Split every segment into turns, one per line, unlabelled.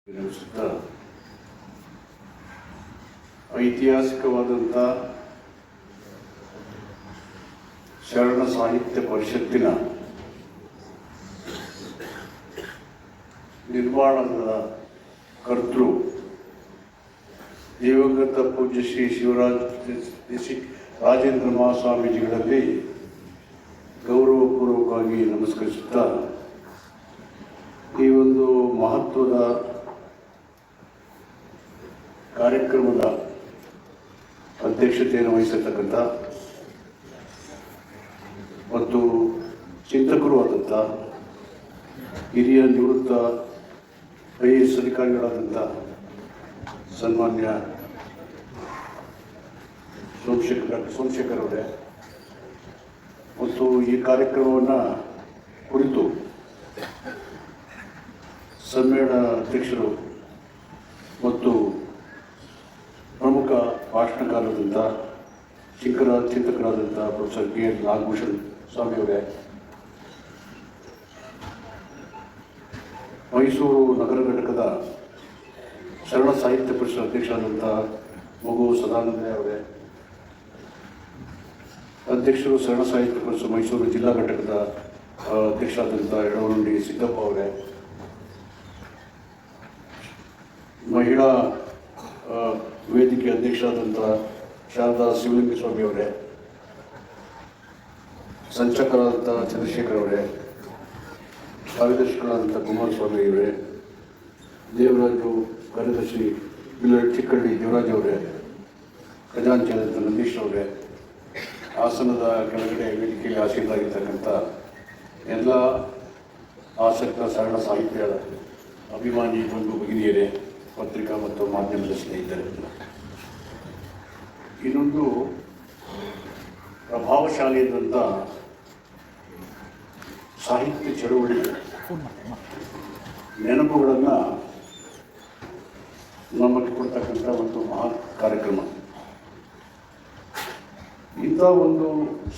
ವಿನಿಯೋಗಿಸುತ್ತಾ ಐತಿಹಾಸಿಕವಾದಂಥ ಶರಣ ಸಾಹಿತ್ಯ ಪರಿಷತ್ತಿನ ನಿರ್ಮಾಣದ ಕರ್ತೃ ದಿವಂಗತ ಪೂಜ್ಯ ಶ್ರೀ ರಾಜೇಂದ್ರ ಮಹಾಸ್ವಾಮೀಜಿಗಳಲ್ಲಿ ಗೌರವಪೂರ್ವಕವಾಗಿ ನಮಸ್ಕರಿಸುತ್ತಾ ಈ ಒಂದು ಮಹತ್ವದ ಕಾರ್ಯಕ್ರಮದ ಅಧ್ಯಕ್ಷತೆಯನ್ನು ವಹಿಸಿರ್ತಕ್ಕಂಥ ಮತ್ತು ಚಿಂತಕರು ಆದಂಥ ಹಿರಿಯ ನಿವೃತ್ತ IAS ಅಧಿಕಾರಿಗಳಾದಂಥ ಸನ್ಮಾನ್ಯ ಸೋಮಶೇಖರ್ ಅವರೇ ಮತ್ತು ಈ ಕಾರ್ಯಕ್ರಮವನ್ನು ಕುರಿತು ಸಮ್ಮೇಳನ ಅಧ್ಯಕ್ಷರು ಮತ್ತು ಪ್ರಮುಖ ಭಾಷಣಕಾರರಾದಂಥ ಚಿಂತಕರಾದಂಥ ಪ್ರೊಫೆಸರ್ KL ನಾಗಭೂಷಣ್ ಸ್ವಾಮಿಯವರೇ, ಮೈಸೂರು ನಗರ ಘಟಕದ ಶರಣ ಸಾಹಿತ್ಯ ಪರಿಷತ್ ಅಧ್ಯಕ್ಷರಾದಂಥ ಮಗು ಸದಾನಂದ ಅವರೇ, ಅಧ್ಯಕ್ಷರು ಶರಣ ಸಾಹಿತ್ಯ ಪರಿಷತ್ ಮೈಸೂರು ಜಿಲ್ಲಾ ಘಟಕದ ಅಧ್ಯಕ್ಷರಾದಂಥ ಯಡವನುಂಡಿ ಸಿದ್ದಪ್ಪ ಅವರೇ, ಮಹಿಳಾ ವೇದಿಕೆ ಅಧ್ಯಕ್ಷರಾದಂಥ ಶಾರದಾ ಶಿವಲಿಂಗಸ್ವಾಮಿ ಅವರೇ, ಸಂಚಾಲಕರಾದಂಥ ಚಂದ್ರಶೇಖರ್ ಅವರೇ, ಕಾರ್ಯದರ್ಶಿಗಳಾದಂಥ ಕುಮಾರಸ್ವಾಮಿ ಅವರೇ, ದೇವರಾಜು ಕಾರ್ಯದರ್ಶಿ ಚಿಕ್ಕಳ್ಳಿ ದೇವರಾಜ್ ಅವರೇ, ಖಜಾಂಚಿಯಾದಂಥ ನಂದೀಶ್ ಅವರೇ, ಹಾಸನದ ಕೆಳಗಡೆ ವೇದಿಕೆಯಲ್ಲಿ ಆಸೀನರಾಗಿರ್ತಕ್ಕಂಥ ಎಲ್ಲ ಆಸಕ್ತ ಶರಣ ಸಾಹಿತ್ಯ ಅಭಿಮಾನಿ ಬಂಧು ಭಗಿನಿಯರೇ, ಪತ್ರಿಕಾ ಮತ್ತು ಮಾಧ್ಯಮದ ಸ್ನೇಹಿತರೆ, ಇನ್ನೊಂದು ಪ್ರಭಾವಶಾಲಿಯಾದಂಥ ಸಾಹಿತ್ಯ ಚಳುವಳಿ ನೆನಪುಗಳನ್ನು ನಮಗೆ ಕೊಡ್ತಕ್ಕಂಥ ಒಂದು ಮಹತ್ ಕಾರ್ಯಕ್ರಮ. ಇಂಥ ಒಂದು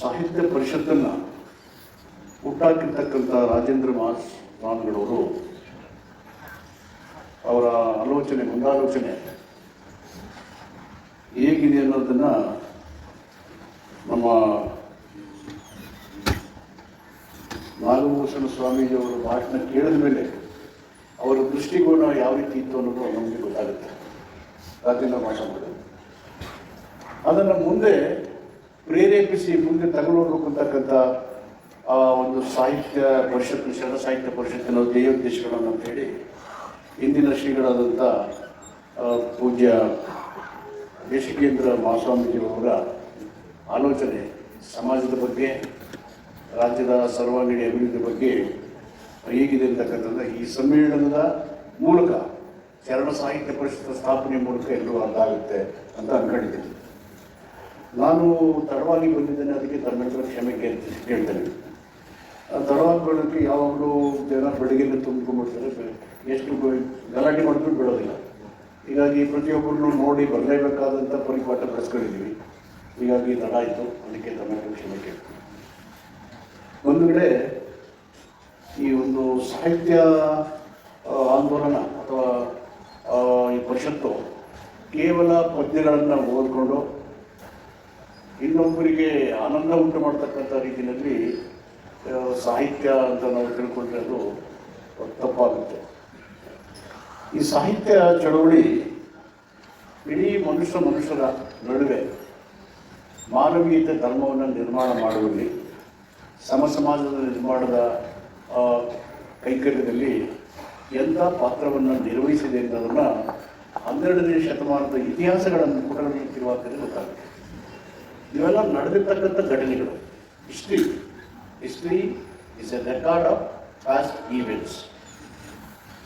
ಸಾಹಿತ್ಯ ಪರಿಷತ್ತನ್ನು ಹುಟ್ಟಾಕಿರ್ತಕ್ಕಂಥ ರಾಜೇಂದ್ರ ಮಹಾಸ್ವಾಮಿಗಳವರು ಅವರ ಮುಂದಾಲೋಚನೆ ಹೇಗಿದೆ ಅನ್ನೋದನ್ನು ನಮ್ಮ ನಾಗಭೂಷಣ ಸ್ವಾಮೀಜಿಯವರ ಭಾಷಣ ಕೇಳಿದ ಮೇಲೆ ಅವರ ದೃಷ್ಟಿಕೋನ ಯಾವ ರೀತಿ ಇತ್ತು ಅನ್ನೋದು ನಮಗೆ ಗೊತ್ತಾಗುತ್ತೆ. ರಾಜೇಂದ್ರ ಮಹಾಸ್ವಾಮಿಗಳು ಅದನ್ನು ಮುಂದೆ ಪ್ರೇರೇಪಿಸಿ ಮುಂದೆ ತಗೊಳ್ಳೋಬೇಕು ಅಂತಕ್ಕಂಥ ಆ ಒಂದು ಸಾಹಿತ್ಯ ಪರಿಷತ್ ಶರಣ ಸಾಹಿತ್ಯ ಪರಿಷತ್ತಿನ ಧ್ಯೇಯೋದ್ದೇಶಗಳನ್ನು ಅಂತೇಳಿ ಇಂದಿನ ಶ್ರೀಗಳಾದಂಥ ಪೂಜ್ಯ ದೇಶಿಕೇಂದ್ರ ಮಹಾಸ್ವಾಮೀಜಿಯವರ ಆಲೋಚನೆ ಸಮಾಜದ ಬಗ್ಗೆ, ರಾಜ್ಯದ ಸರ್ವಾಂಗೀಣ ಅಭಿವೃದ್ಧಿ ಬಗ್ಗೆ ಹೇಗಿದೆ ಅಂತಕ್ಕಂಥದ್ದು ಈ ಸಮ್ಮೇಳನದ ಮೂಲಕ ಶರಣ ಸಾಹಿತ್ಯ ಪರಿಷತ್ ಸ್ಥಾಪನೆ ಮೂಲಕ ಎಲ್ಲರೂ ಅದಾಗುತ್ತೆ ಅಂತ ಅಂದ್ಕೊಂಡಿದ್ದೀನಿ. ನಾನು ತಡವಾಗಿ ಬಂದಿದ್ದೇನೆ, ಅದಕ್ಕೆ ತಮ್ಮೆಲ್ಲರ ಕ್ಷಮೆ ಕೇಳ್ತೇನೆ. ತಡವಾಗಿ ಬರೋದಕ್ಕೆ ಯಾವಾಗಲೂ ಜನ ಬೆಳಗ್ಗೆ ತುಂಬ್ಕೊಂಡ್ಬಿಡ್ತಾರೆ, ಎಷ್ಟು ಗಲಾಟೆ ಮಾಡಿದ್ರು ಬಿಡೋದಿಲ್ಲ. ಹೀಗಾಗಿ ಪ್ರತಿಯೊಬ್ಬರನ್ನು ನೋಡಿ ಬರಲೇಬೇಕಾದಂಥ ಪರಿಪಾಠ ಬೆಳೆಸ್ಕೊಂಡಿದ್ದೀವಿ. ಹೀಗಾಗಿ ತಡ ಆಯಿತು, ಅದಕ್ಕೆ ತಮ್ಮೆಲ್ಲರ ಕ್ಷಮೆ ಕೇಳ್ತೀನಿ. ಒಂದು ಕಡೆ ಈ ಒಂದು ಸಾಹಿತ್ಯ ಆಂದೋಲನ ಅಥವಾ ಈ ಪರಿಷತ್ತು ಕೇವಲ ಪದ್ಯಗಳನ್ನು ಓದ್ಕೊಂಡು ಇನ್ನೊಬ್ಬರಿಗೆ ಆನಂದ ಉಂಟು ಮಾಡ್ತಕ್ಕಂಥ ರೀತಿಯಲ್ಲಿ ಸಾಹಿತ್ಯ ಅಂತ ನಾವು ತಿಳ್ಕೊಂಡ್ರೆ ಅದು ತಪ್ಪಾಗುತ್ತೆ. ಈ ಸಾಹಿತ್ಯ ಚಳವಳಿ ಇಡೀ ಮನುಷ್ಯರ ನಡುವೆ ಮಾನವೀಯತೆ ಧರ್ಮವನ್ನು ನಿರ್ಮಾಣ ಮಾಡುವಲ್ಲಿ, ಸಮಾಜದ ನಿರ್ಮಾಣದ ಕೈಕರ್ಯದಲ್ಲಿ ಎಂಥ ಪಾತ್ರವನ್ನು ನಿರ್ವಹಿಸಿದೆ ಅನ್ನೋದನ್ನು 12ನೇ ಶತಮಾನದ ಇತಿಹಾಸಗಳನ್ನು ಪುಟಗಳನ್ನು ತಿರುವಾದರೆ ಗೊತ್ತಾಗುತ್ತೆ. ಇವೆಲ್ಲ ನಡೆದಿರ್ತಕ್ಕಂಥ ಘಟನೆಗಳು. History is a record of past events.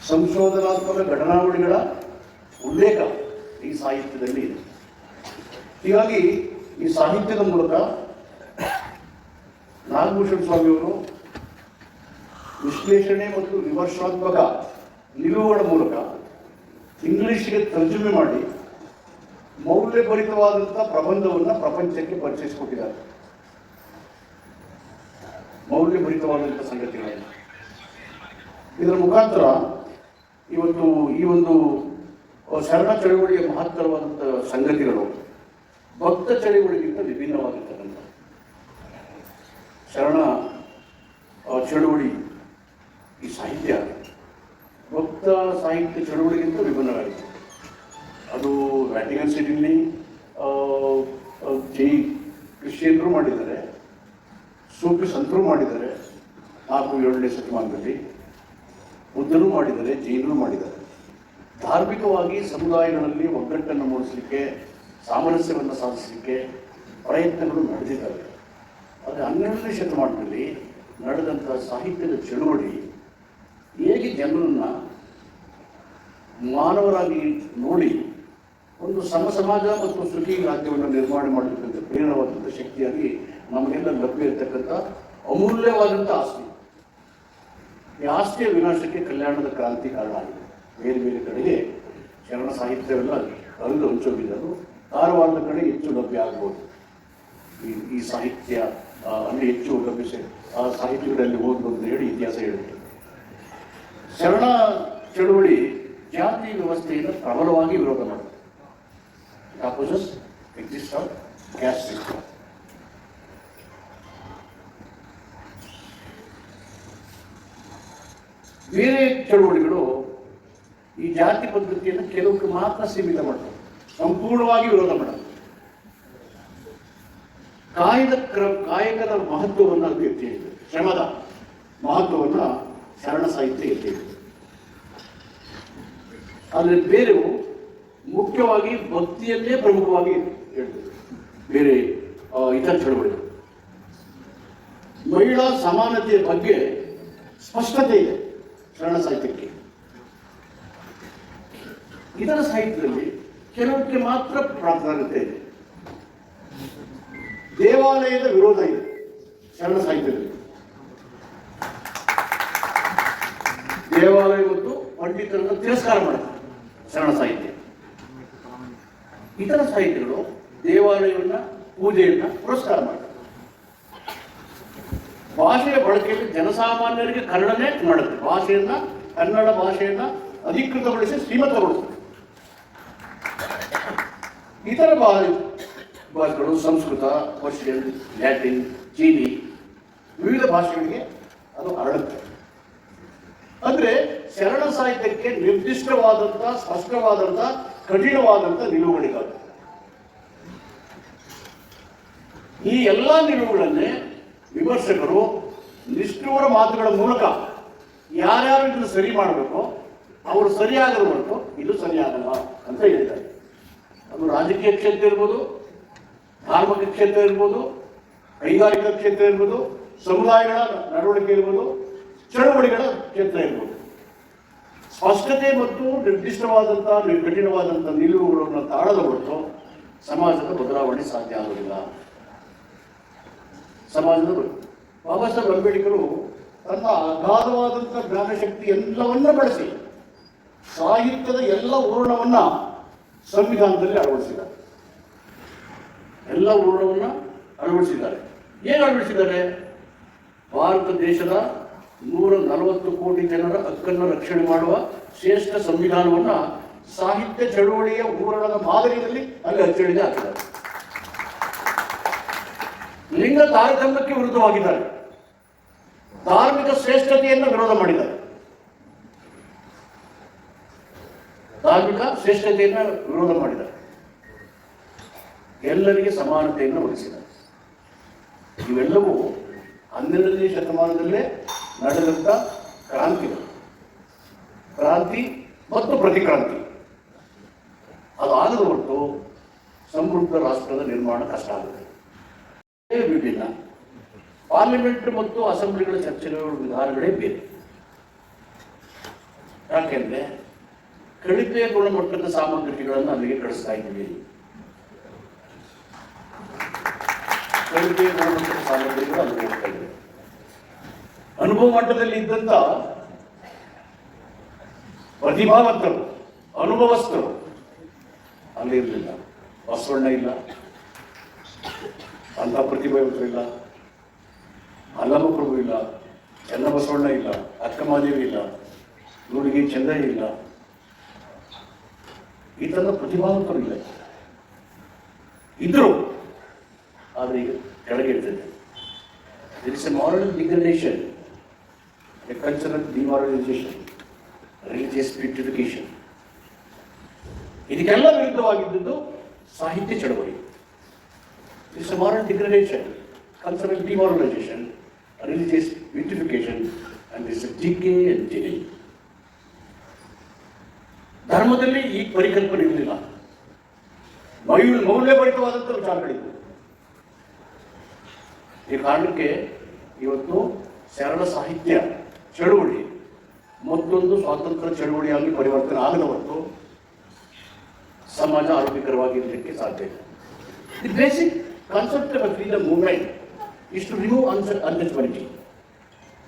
ಸಂಶೋಧನಾತ್ಮಕ ಘಟನಾವಳಿಗಳ ಉಲ್ಲೇಖ ಈ ಸಾಹಿತ್ಯದಲ್ಲಿ ಇದೆ. ಹೀಗಾಗಿ ಈ ಸಾಹಿತ್ಯದ ಮೂಲಕ ನಾಗಭೂಷಣ ಸ್ವಾಮಿಯವರು ವಿಶ್ಲೇಷಣೆ ಮತ್ತು ವಿಮರ್ಶಾತ್ಮಕ ನಿಲುವುಗಳ ಮೂಲಕ ಇಂಗ್ಲಿಷ್ಗೆ ತರ್ಜುಮೆ ಮಾಡಿ ಮೌಲ್ಯಭರಿತವಾದಂಥ ಪ್ರಬಂಧವನ್ನು ಪ್ರಪಂಚಕ್ಕೆ ಪರಿಚಯಿಸಿಕೊಟ್ಟಿದ್ದಾರೆ. ಮೌಲ್ಯಭರಿತವಾದಂಥ ಸಂಗತಿಗಳನ್ನು ಇದರ ಮುಖಾಂತರ ಇವತ್ತು ಈ ಒಂದು ಶರಣ ಚಳವಳಿಯ ಮಹತ್ತರವಾದಂಥ ಸಂಗತಿಗಳು ಭಕ್ತ ಚಳವಳಿಗಿಂತ ವಿಭಿನ್ನವಾಗಿರ್ತಕ್ಕಂಥ ಶರಣ ಚಳವಳಿ ಈ ಸಾಹಿತ್ಯ ಭಕ್ತ ಸಾಹಿತ್ಯ ಚಳವಳಿಗಿಂತ ವಿಭಿನ್ನವಾಗಿದೆ. ಅದು ವ್ಯಾಟಿಕನ್ ಸಿಟಿಲಿ ಜೈ ಕ್ರಿಶ್ಚಿಯನ್ರು ಮಾಡಿದ್ದಾರೆ, ಸೂಫಿ ಸಂತರು ಮಾಡಿದ್ದಾರೆ, 4-7ನೇ ಶತಮಾನದಲ್ಲಿ ಬುದ್ಧರು ಮಾಡಿದ್ದಾರೆ, ಜೈನರು ಮಾಡಿದ್ದಾರೆ. ಧಾರ್ಮಿಕವಾಗಿ ಸಮುದಾಯಗಳಲ್ಲಿ ಒಗ್ಗಟ್ಟನ್ನು ಮೂಡಿಸಲಿಕ್ಕೆ, ಸಾಮರಸ್ಯವನ್ನು ಸಾಧಿಸಲಿಕ್ಕೆ ಪ್ರಯತ್ನಗಳು ನಡೆದಿದ್ದಾವೆ. ಆದರೆ 12ನೇ ಶತಮಾನದಲ್ಲಿ ನಡೆದಂಥ ಸಾಹಿತ್ಯದ ಚಳುವಳಿ ಹೇಗೆ ಜನರನ್ನು ಮಾನವರಾಗಿ ನೋಡಿ ಒಂದು ಸಮಾಜ ಮತ್ತು ಸುಖಿ ರಾಜ್ಯವನ್ನು ನಿರ್ಮಾಣ ಮಾಡಬೇಕಂತ ಪ್ರೇರಣವಾದಂಥ ಶಕ್ತಿಯಾಗಿ ನಮಗೆಲ್ಲ ಲಭ್ಯ ಇರತಕ್ಕಂಥ ಅಮೂಲ್ಯವಾದಂಥ ಆಸ್ತಿ. ಈ ಆಸ್ತಿಯ ವಿನಾಶಕ್ಕೆ ಕಲ್ಯಾಣದ ಕ್ರಾಂತಿ ಕಾರಣ ಆಗಿದೆ. ಬೇರೆ ಬೇರೆ ಕಡೆಗೆ ಶರಣ ಸಾಹಿತ್ಯವೆಲ್ಲ ಅರಿದು ಹಂಚೋಗಿದ್ದು, ಧಾರವಾಡದ ಕಡೆ ಹೆಚ್ಚು ಲಭ್ಯ ಆಗ್ಬೋದು. ಈ ಸಾಹಿತ್ಯ ಅಲ್ಲಿ ಹೆಚ್ಚು ಲಭಿಸಿ ಆ ಸಾಹಿತ್ಯಗಳಲ್ಲಿ ಓದಬಹುದು ಅಂತ ಹೇಳಿ ಇತಿಹಾಸ ಹೇಳುತ್ತೆ. ಶರಣ ಚಳುವಳಿ ಜಾತಿ ವ್ಯವಸ್ಥೆಯನ್ನು ಪ್ರಬಲವಾಗಿ ವಿರೋಧ ಮಾಡುತ್ತೆ. ಅಪೋಸಸ್ ಎಕ್ಸಿಸ್ಟ್ ಆಫ್ ಕ್ಯಾಸ್ಟ್ ಸಿಸ್ಟಮ್. ಬೇರೆ ಚಳುವಳಿಗಳು ಈ ಜಾತಿ ಪದ್ಧತಿಯನ್ನು ಕೆಲವಕ್ಕೆ ಮಾತ್ರ ಸೀಮಿತ ಮಾಡ್ತವೆ, ಸಂಪೂರ್ಣವಾಗಿ ವಿರೋಧ ಮಾಡೋದು. ಕಾಯಕದ ಮಹತ್ವವನ್ನು ಅದು ಎತ್ತಿ ಹೇಳಿದೆ, ಶ್ರಮದ ಮಹತ್ವವನ್ನು ಶರಣ ಸಾಹಿತ್ಯ ಎತ್ತಿ ಹೇಳಿದೆ. ಆದರೆ ಬೇರೆವು ಮುಖ್ಯವಾಗಿ ಭಕ್ತಿಯನ್ನೇ ಪ್ರಮುಖವಾಗಿ ಹೇಳ್ತದೆ. ಬೇರೆ ಇತರ ಚಳವಳಿಗಳು ಮಹಿಳಾ ಸಮಾನತೆಯ ಬಗ್ಗೆ ಸ್ಪಷ್ಟತೆ ಇದೆ ಶರಣ ಸಾಹಿತ್ಯಕ್ಕೆ. ಇತರ ಸಾಹಿತ್ಯದಲ್ಲಿ ಕೆಲವಕ್ಕೆ ಮಾತ್ರ ಪ್ರಾಧಾನ್ಯತೆ ಇದೆ. ದೇವಾಲಯದ ವಿರೋಧ ಇದೆ ಶರಣ ಸಾಹಿತ್ಯದಲ್ಲಿ. ದೇವಾಲಯ ಮತ್ತು ಪಂಡಿತರನ್ನು ತಿರಸ್ಕಾರ ಮಾಡುತ್ತೆ ಶರಣ ಸಾಹಿತ್ಯ. ಇತರ ಸಾಹಿತ್ಯಗಳು ದೇವಾಲಯವನ್ನ, ಪೂಜೆಯನ್ನ ಪುರಸ್ಕಾರ ಮಾಡ್ತಾರೆ. ಭಾಷೆಯ ಬಳಕೆಯಲ್ಲಿ ಜನಸಾಮಾನ್ಯರಿಗೆ ಕನ್ನಡನೇ ಮಾಡುತ್ತೆ. ಭಾಷೆಯನ್ನ, ಕನ್ನಡ ಭಾಷೆಯನ್ನ ಅಧಿಕೃತಗೊಳಿಸಿ ಶ್ರೀಮಂತಗೊಳಿಸುತ್ತೆ. ಇತರ ಭಾಷೆಗಳು ಸಂಸ್ಕೃತ, ಪರ್ಷಿಯನ್, ಲ್ಯಾಟಿನ್, ಚೀನಿ ವಿವಿಧ ಭಾಷೆಗಳಿಗೆ ಅದು ಹರಡುತ್ತೆ. ಅಂದ್ರೆ ಶರಣ ಸಾಹಿತ್ಯಕ್ಕೆ ನಿರ್ದಿಷ್ಟವಾದಂಥ, ಸ್ಪಷ್ಟವಾದಂಥ, ಕಠಿಣವಾದಂಥ ನಿಲುವುಗಳಿದ್ದಾವೆ. ಈ ಎಲ್ಲ ನಿಲುವುಗಳನ್ನೇ ವಿಮರ್ಶಕರು ನಿಷ್ಠುರ ಮಾತುಗಳ ಮೂಲಕ ಯಾರ್ಯಾರು ಇದನ್ನು ಸರಿ ಮಾಡಬೇಕು, ಅವರು ಸರಿಯಾಗದ ಹೊರತು ಇದು ಸರಿಯಾಗಲ್ಲ ಅಂತ ಹೇಳಿದ್ದಾರೆ. ಅದು ರಾಜಕೀಯ ಕ್ಷೇತ್ರ ಇರ್ಬೋದು, ಧಾರ್ಮಿಕ ಕ್ಷೇತ್ರ ಇರ್ಬೋದು, ಕೈಗಾರಿಕಾ ಕ್ಷೇತ್ರ ಇರ್ಬೋದು, ಸಮುದಾಯಗಳ ನಡವಳಿಕೆ ಇರ್ಬೋದು, ಚಳವಳಿಗಳ ಕ್ಷೇತ್ರ ಇರ್ಬೋದು. ಸ್ಪಷ್ಟತೆ ಮತ್ತು ನಿರ್ದಿಷ್ಟವಾದಂಥ, ಕಠಿಣವಾದಂಥ ನಿಲುವುಗಳನ್ನು ತಾಳದ ಹೊರತು ಸಮಾಜದ ಬದಲಾವಣೆ ಸಾಧ್ಯ ಆಗುವುದಿಲ್ಲ. ಸಮಾಜದ ಬಾಬಾ ಸಾಹೇಬ್ ಅಂಬೇಡ್ಕರು ತನ್ನ ಅಗಾಧವಾದಂಥ ಜ್ಞಾನಶಕ್ತಿ ಎಲ್ಲವನ್ನ ಬಳಸಿ ಸಾಹಿತ್ಯದ ಎಲ್ಲ ಹೂರಣವನ್ನ ಸಂವಿಧಾನದಲ್ಲಿ ಅಳವಡಿಸಿದ್ದಾರೆ. ಎಲ್ಲ ಹೂರಣವನ್ನ ಅಳವಡಿಸಿದ್ದಾರೆ. ಏನು ಅಳವಡಿಸಿದ್ದಾರೆ? ಭಾರತ ದೇಶದ 140 ಕೋಟಿ ಜನರ ಹಕ್ಕನ್ನು ರಕ್ಷಣೆ ಮಾಡುವ ಶ್ರೇಷ್ಠ ಸಂವಿಧಾನವನ್ನ ಸಾಹಿತ್ಯ ಚಳವಳಿಯ ಹೂರಣದ ಮಾದರಿಯಲ್ಲಿ ಅಲ್ಲಿ ಅಚ್ಚಳಿಗೆ ಹಾಕಿದ್ದಾರೆ. ಲಿಂಗ ತಾರತಮ್ಯಕ್ಕೆ ವಿರುದ್ಧವಾಗಿದ್ದಾರೆ. ಧಾರ್ಮಿಕ ಶ್ರೇಷ್ಠತೆಯನ್ನು ವಿರೋಧ ಮಾಡಿದ್ದಾರೆ. ಧಾರ್ಮಿಕ ಶ್ರೇಷ್ಠತೆಯನ್ನು ವಿರೋಧ ಮಾಡಿದ್ದಾರೆ. ಎಲ್ಲರಿಗೆ ಸಮಾನತೆಯನ್ನು ಒದಗಿಸಿದ್ದಾರೆ. ಇವೆಲ್ಲವೂ 12ನೇ ಶತಮಾನದಲ್ಲೇ ನಡೆದಂಥ ಕ್ರಾಂತಿಗಳು, ಕ್ರಾಂತಿ ಮತ್ತು ಪ್ರತಿಕ್ರಾಂತಿ. ಅದಾಗದ ಹೊರತು ಸಮೃದ್ಧ ರಾಷ್ಟ್ರದ ನಿರ್ಮಾಣ ಕಷ್ಟ ಆಗುತ್ತೆ. ವಿಭಿನ್ನ ಪಾರ್ಲಿಮೆಂಟ್ ಮತ್ತು ಅಸೆಂಬ್ಲಿಗಳ ಚರ್ಚೆಗಳ ವಿಧಾನಗಳೇ ಬೇರೆ. ಯಾಕೆಂದ್ರೆ ಕಳಪೆ ಗುಣಮಟ್ಟದ ಸಾಮಗ್ರಿಗಳನ್ನು ಅಲ್ಲಿಗೆ ಕಳಿಸ್ತಾ ಇದ್ದೀವಿ. ಕಳಪೆ ಗುಣಮಟ್ಟದ ಸಾಮಗ್ರಿಗಳು ಅಲ್ಲಿಗೆ ಹೋಗ್ತಾ ಇದ್ದೀವಿ. ಅನುಭವ ಮಟ್ಟದಲ್ಲಿ ಇದ್ದಂಥ ಪ್ರತಿಭಾವಂತರು, ಅನುಭವಸ್ಥರು ಅಲ್ಲಿ ಇರಲಿಲ್ಲ. ಬಸವಣ್ಣ ಇಲ್ಲ, ಅಂಥ ಪ್ರತಿಭಾವಂತರಿಲ್ಲ. ಅಲ್ಲಮಪ್ರಭು ಇಲ್ಲ, ಚನ್ನಬಸವಣ್ಣ ಇಲ್ಲ, ಅಕ್ಕಮಹಾದೇವಿ ಇಲ್ಲ. ಇವಳಿಗೆ ಚಂದ ಇಲ್ಲ, ಈ ಥರದ ಪ್ರತಿಭಾವಂತರು ಇಲ್ಲ ಇದ್ರು, ಆದರೆ ಈಗ ಕೆಳಗೆ ಇರ್ತದೆ. There is a moral degradation, a cultural demoralization, religious purification. ಇದಕ್ಕೆಲ್ಲ ವಿರುದ್ಧವಾಗಿದ್ದು ಸಾಹಿತ್ಯ ಚಳವಳಿ. There is a moral degradation, cultural demoralization, religious purification, and there is a decay and decay. ಧರ್ಮದಲ್ಲಿ ಈ ಪರಿಕಲ್ಪನೆ ಇರಲಿಲ್ಲ, ಮೌಲ್ಯಭರಿತವಾದಂಥ ವಿಚಾರಗಳಿವೆ. ಈ ಕಾರಣಕ್ಕೆ ಇವತ್ತು ಸರಳ ಸಾಹಿತ್ಯ ಚಳುವಳಿ ಮತ್ತೊಂದು ಸ್ವಾತಂತ್ರ್ಯ ಚಳುವಳಿಯಾಗಿ ಪರಿವರ್ತನೆ ಆಗದ ಹೊರತು ಸಮಾಜ ಆರೋಗ್ಯಕರವಾಗಿರಲಿಕ್ಕೆ ಸಾಧ್ಯ ಇಲ್ಲ. The basic concept of freedom movement is to remove untouchability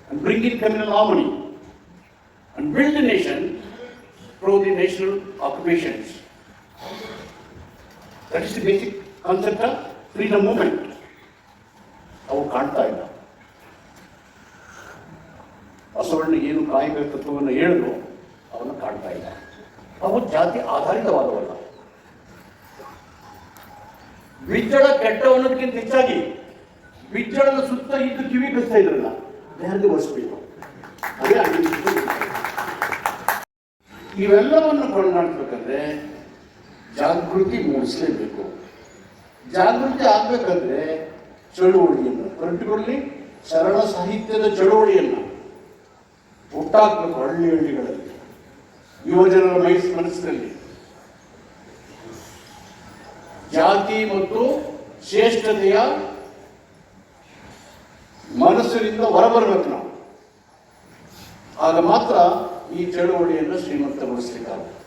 and bring in communal harmony and build a nation through the national occupations. That is the basic concept of freedom movement. ಅವು ಕಾಣ್ತಾ ಇಲ್ಲ. ಬಸವಣ್ಣ ಏನು ಕಾಯಕ ತತ್ವವನ್ನು ಹೇಳಿದ್ರು ಅವನ್ನು ಕಾಣ್ತಾ ಇಲ್ಲ. ಅವು ಜಾತಿ ಆಧಾರಿತವಾದವಲ್ಲ. ಬಿಜ್ಜಳ ಕೆಟ್ಟವನ್ನೋದಕ್ಕಿಂತ ಹೆಚ್ಚಾಗಿ ಬಿಜ್ಜಳದ ಸುತ್ತ ಇದ್ದು ಕಿವಿ ಕಸ್ತಾ ಇದ್ರಲ್ಲ, ದೇಹದ ಒರೆಸ್ಬೇಕು. ಅದೇ ಇವೆಲ್ಲವನ್ನು ಕೊಂಡಾಡ್ಬೇಕಂದ್ರೆ ಜಾಗೃತಿ ಮೂಡಿಸಲೇಬೇಕು. ಜಾಗೃತಿ ಆಗ್ಬೇಕಂದ್ರೆ ಚಳುವಳಿಯನ್ನು, ಪರ್ಟಿಕ್ಯುಲರ್ಲಿ ಸರಳ ಸಾಹಿತ್ಯದ ಚಳುವಳಿಯನ್ನು ಹುಟ್ಟಾಕಬೇಕು ಹಳ್ಳಿಗಳಲ್ಲಿ, ಯುವಜನರ ಮನಸ್ಸಿನಲ್ಲಿ. ಜಾತಿ ಮತ್ತು ಶ್ರೇಷ್ಠತೆಯ ಮನಸ್ಸಿನಿಂದ ಹೊರಬರಬೇಕು ನಾವು. ಆಗ ಮಾತ್ರ ಈ ಚಳುವಳಿಯನ್ನು ಶ್ರೀಮಂತಗೊಳಿಸಲಿಕ್ಕಾಗುತ್ತೆ.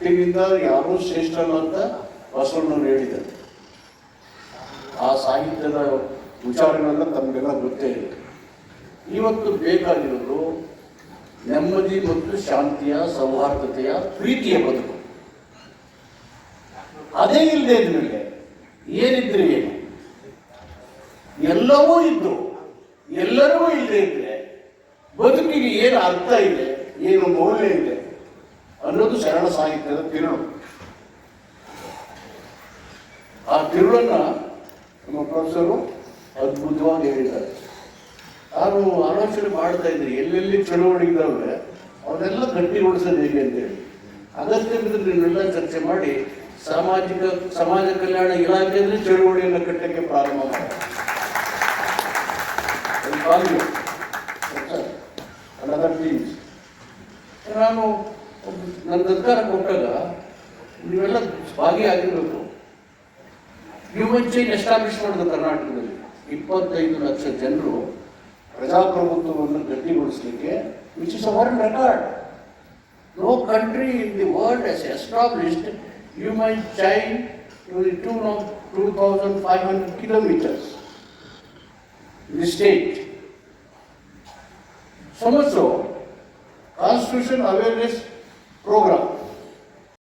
ಇದರಿಂದ ಯಾರೂ ಶ್ರೇಷ್ಠ ಅಲ್ಲ ಅಂತ ಬಸವಣ್ಣವರು ಹೇಳಿದ್ದಾರೆ. ಆ ಸಾಹಿತ್ಯದ ವಿಚಾರಗಳೆಲ್ಲ ತಮಗೆಲ್ಲ ಗೊತ್ತೇ ಇದೆ. ಇವತ್ತು ಬೇಕಾಗಿರೋದು ನೆಮ್ಮದಿ ಮತ್ತು ಶಾಂತಿಯ, ಸೌಹಾರ್ದತೆಯ, ಪ್ರೀತಿಯ ಬದುಕು. ಅದೇ ಇಲ್ಲದೆ ಇದ್ಮೇಲೆ ಏನಿದ್ರೆ ಏನು, ಎಲ್ಲವೂ ಇದ್ದು ಎಲ್ಲರಿಗೂ ಇಲ್ಲದೆ ಇದ್ರೆ ಬದುಕಿಗೆ ಏನು ಅರ್ಥ ಇದೆ, ಏನು ಮೌಲ್ಯ ಇದೆ ಅನ್ನೋದು ಸರಳ ಸಾಹಿತ್ಯದ ತಿರುಳು. ಆ ತಿರುಳನ್ನ ನಮ್ಮ ಪ್ರೊಫೆಸರು ಅದ್ಭುತವಾಗಿ ಹೇಳಿದ್ದಾರೆ. ನಾನು ಆಲೋಚನೆ ಮಾಡ್ತಾ ಇದ್ದೀನಿ, ಎಲ್ಲೆಲ್ಲಿ ಚಳುವಳಿ ಇದ್ದಾವೆ ಅವನ್ನೆಲ್ಲ ಗಟ್ಟಿಗೊಳಿಸೋದು ಹೇಗೆ ಅಂತೇಳಿ. ಅಗತ್ಯವಿದ್ರೆ ನೀವೆಲ್ಲ ಚರ್ಚೆ ಮಾಡಿ ಸಮಾಜ ಕಲ್ಯಾಣ ಇಲಾಖೆಯಲ್ಲಿ ಚಳುವಳಿಯನ್ನು ಕಟ್ಟಕ್ಕೆ ಪ್ರಾರಂಭ ಮಾಡಿ. ನಾನು ನನ್ನ ಅಧಿಕಾರ ಕೊಟ್ಟಾಗ ನೀವೆಲ್ಲ ಭಾಗಿಯಾಗಿರ್ಬೇಕು. ಹ್ಯೂಮನ್ ಚೈನ್ ಎಸ್ಟಾಬ್ಲಿಷ್ ಮಾಡಿದ ಕರ್ನಾಟಕದಲ್ಲಿ 25 ಲಕ್ಷ ಜನರು ಪ್ರಜಾಪ್ರಭುತ್ವವನ್ನು ಗಟ್ಟಿಗೊಳಿಸಲಿಕ್ಕೆ, which is a world record. No country in the world has established human chain to the tune of 2500 kilometers in the state. So much so, Constitution Awareness Program